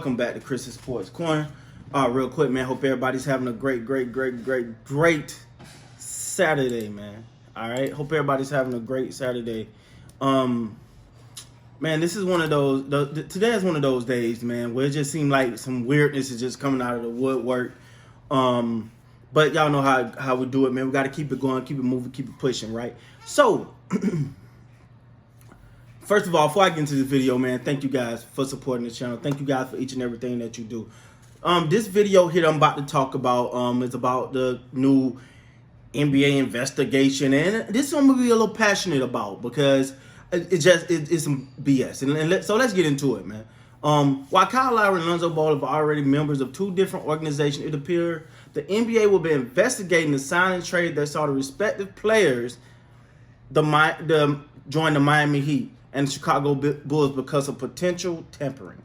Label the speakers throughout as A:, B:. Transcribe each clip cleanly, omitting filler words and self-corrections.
A: welcome back to Chris's Sports Corner. Real quick, man. Hope everybody's having a great Saturday, man. All right. Hope everybody's having a great Saturday. Man, this is one of those. Today is one of those days, man, where it just seemed like some weirdness is just coming out of the woodwork. But y'all know how we do it, man. We got to keep it going, keep it moving, keep it pushing, right? So, first of all, before I get into this video, man, thank you guys for supporting the channel. Thank you guys for each and everything that you do. This video here I'm about to talk about is about the new NBA investigation, and this one I'm gonna be a little passionate about because it's some BS. So let's get into it, man. While Kyle Lowry and Lonzo Ball are already members of two different organizations, it appears the NBA will be investigating the sign and trade that saw the respective players join the Miami Heat and the Chicago Bulls because of potential tampering.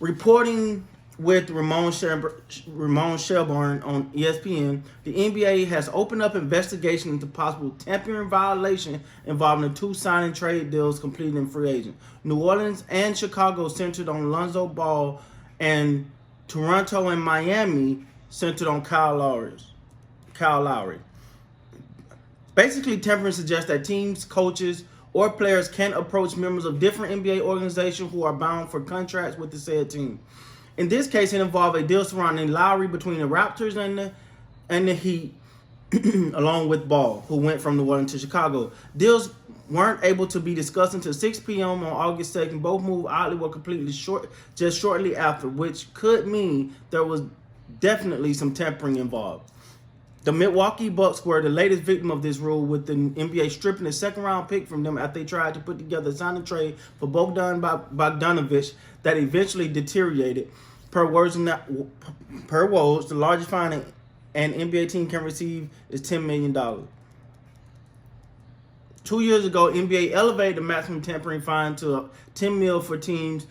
A: Reporting with Ramon Shelburne on ESPN, the NBA has opened up investigation into possible tampering violation involving the two sign and trade deals completed in free agent. New Orleans and Chicago centered on Lonzo Ball, and Toronto and Miami centered on Kyle Lowry. Basically, tampering suggests that teams, coaches, or players can approach members of different NBA organizations who are bound for contracts with the said team. In this case, it involved a deal surrounding Lowry between the Raptors and the Heat, along with Ball, who went from New Orleans to Chicago. Deals weren't able to be discussed until 6 p.m. on August 2nd. Both moves oddly were completely shortly after, which could mean there was definitely some tampering involved. The Milwaukee Bucks were the latest victim of this rule, with the NBA stripping a second-round pick from them after they tried to put together a sign and trade for Bogdan Bogdanovic that eventually deteriorated. Per Woj, the largest fine an NBA team can receive is $10 million. 2 years ago, NBA elevated the maximum tampering fine to $10 million for teams,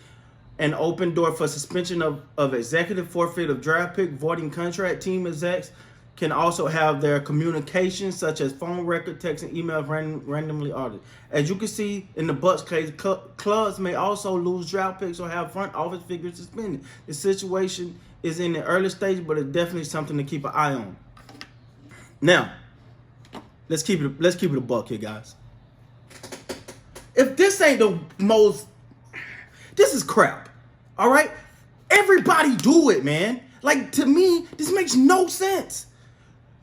A: an open door for suspension of executive forfeit of draft pick, voiding contract. Team execs can also have their communications, such as phone record, text, and email, randomly altered. As you can see in the Bucks case, clubs may also lose draft picks or have front office figures suspended. The situation is in the early stages, but it's definitely something to keep an eye on. Now, let's keep it a buck here, guys. If this ain't this is crap. All right, everybody do it, man. Like, to me, this makes no sense.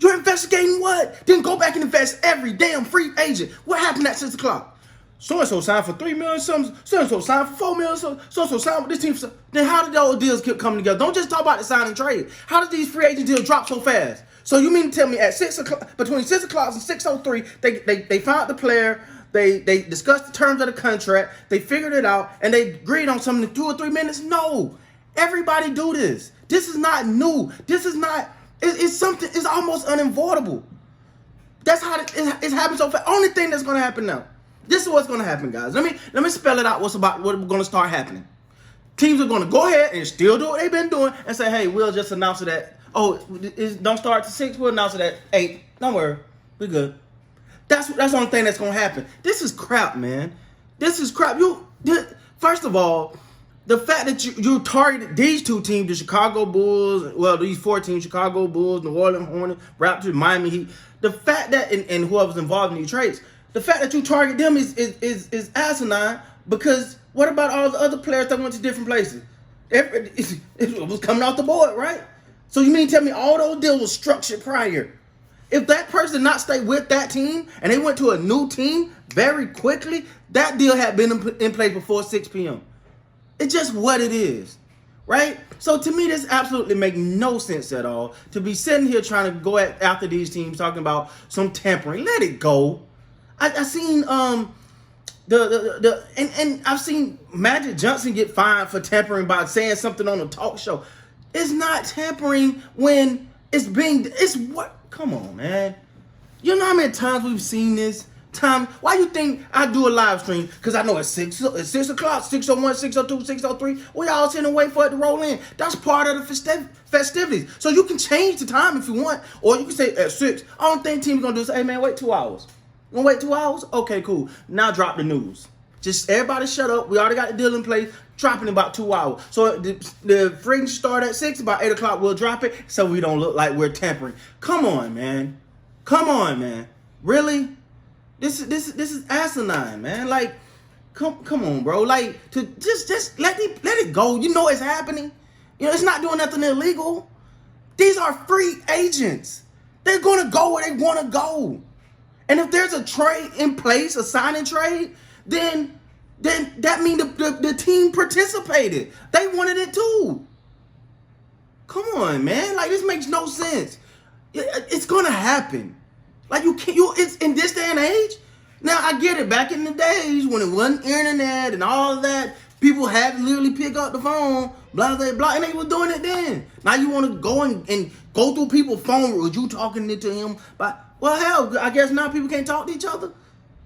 A: You're investigating what? Then go back and invest every damn free agent. What happened at 6 o'clock? So-and-so signed for $3 million, so-and-so signed for $4 million, so-and-so signed with this team. Then how did those deals keep coming together? Don't just talk about the sign and trade. How did these free agent deals drop so fast? So you mean to tell me at 6 o'clock, between 6 o'clock and 6:03, they found the player, they discussed the terms of the contract, they figured it out, and they agreed on something in 2 or 3 minutes? No. Everybody do this. This is not new. This is not... It's something. It's almost unavoidable. That's how it's happened so fast. Only thing that's gonna happen now. This is what's gonna happen, guys. Let me spell it out. What's gonna start happening? Teams are gonna go ahead and still do what they've been doing and say, "Hey, we'll just announce it at don't start to 6. We'll announce it at 8. Don't worry, we good." That's the only thing that's gonna happen. This is crap, man. This is crap. First of all, the fact that you targeted these two teams, the Chicago Bulls, well, these 4 teams, Chicago Bulls, New Orleans Hornets, Raptors, Miami Heat, the fact that, and whoever's involved in these trades, the fact that you target them is asinine, because what about all the other players that went to different places? It was coming off the board, right? So you mean to tell me all those deals were structured prior? If that person did not stay with that team and they went to a new team very quickly, that deal had been in place before 6 p.m. It's just what it is, right? So to me, this absolutely makes no sense at all to be sitting here trying to go after these teams, talking about some tampering. Let it go. I seen and I've seen Magic Johnson get fined for tampering by saying something on a talk show. It's not tampering when it's what? Come on, man. You know how many times we've seen this? Why you think I do a live stream? Because I know it's 6 o'clock, 6:01, 6:02, 6:03. We all sitting and waiting for it to roll in. That's part of the festivities. So you can change the time if you want, or you can say at 6. I don't think team's gonna do is, hey man, wait 2 hours. You gonna wait 2 hours? Okay, cool. Now drop the news. Just everybody shut up. We already got the deal in place. dropping in about 2 hours. So the fringe start at 6, about 8 o'clock we'll drop it so we don't look like we're tampering. Come on, man. Come on, man. Really? This is asinine, man. Like, come on, bro. Like, to just let it go. You know it's happening. You know, it's not doing nothing illegal. These are free agents. They're gonna go where they wanna go. And if there's a trade in place, a signing trade, then that means the team participated. They wanted it too. Come on, man. Like, this makes no sense. It's gonna happen. Like, it's in this day and age. Now, I get it. Back in the days when it wasn't internet and all of that, people had to literally pick up the phone, blah, blah, blah, and they were doing it then. Now you want to go and go through people's phone, or you talking to him? But, well, hell, I guess now people can't talk to each other.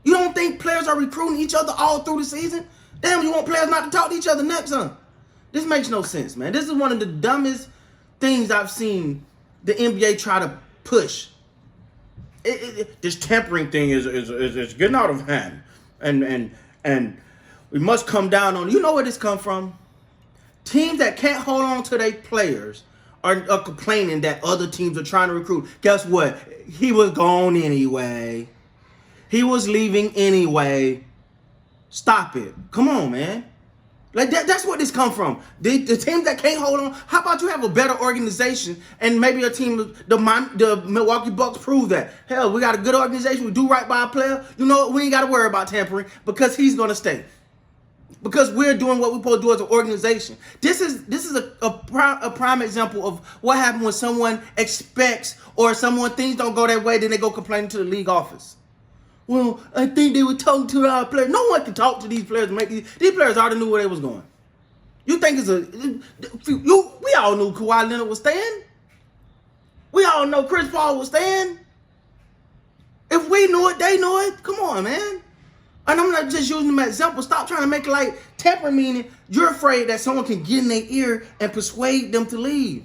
A: You don't think players are recruiting each other all through the season? Damn, you want players not to talk to each other next, huh? This makes no sense, man. This is one of the dumbest things I've seen the NBA try to push. This tampering thing is getting out of hand, and we must come down on. You know where this come from? Teams that can't hold on to their players are complaining that other teams are trying to recruit. Guess what? He was gone anyway. He was leaving anyway. Stop it. Come on, man. Like that's what this come from. The teams that can't hold on. How about you have a better organization and maybe a team, the Milwaukee Bucks prove that. Hell, we got a good organization. We do right by a player. You know what? We ain't got to worry about tampering because he's going to stay. Because we're doing what we're supposed to do as an organization. This is a prime example of what happens when someone expects or things don't go their way, then they go complaining to the league office. Well, I think they were talking to our players. No one can talk to these players and make these players already knew where they was going. You think we all knew Kawhi Leonard was staying. We all know Chris Paul was staying. If we knew it, they knew it. Come on, man. And I'm not just using them as example. Stop trying to make it like tampering, meaning you're afraid that someone can get in their ear and persuade them to leave.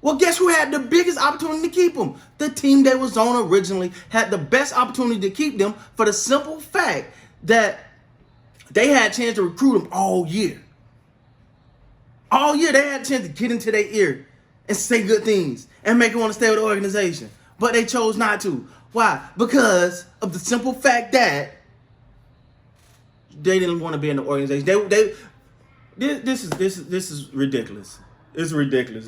A: Well, guess who had the biggest opportunity to keep them? The team they was on originally had the best opportunity to keep them for the simple fact that they had a chance to recruit them all year. All year they had a chance to get into their ear and say good things and make them want to stay with the organization. But they chose not to. Why? Because of the simple fact that they didn't want to be in the organization. This is ridiculous. It's ridiculous.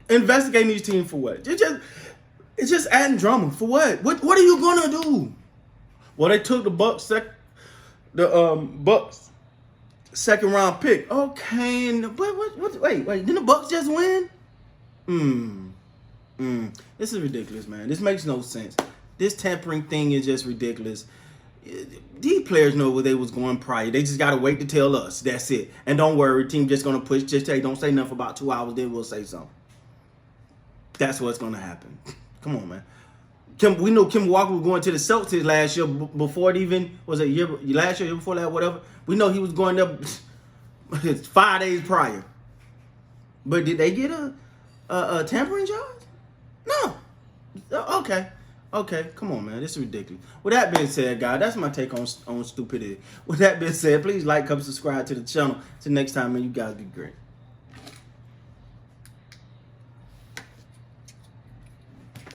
A: Investigating these teams for what? It's just adding drama for what? What are you gonna do? Well, they took the Bucks second round pick. Okay, and wait, didn't the Bucks just win? This is ridiculous, man. This makes no sense. This tampering thing is just ridiculous. These players know where they was going prior. They just gotta wait to tell us. That's it. And don't worry, team just gonna push. Just say, don't say nothing for about 2 hours. Then we'll say something. That's what's gonna happen. Come on, man. We know Kim Walker was going to the Celtics last year before it even was a year last year before that, whatever. We know he was going there 5 days prior. But did they get a tampering charge? No. Okay, come on, man. This is ridiculous. With that being said, guys, that's my take on stupidity. With that being said, please like, comment, subscribe to the channel. Till next time, man, you guys be great.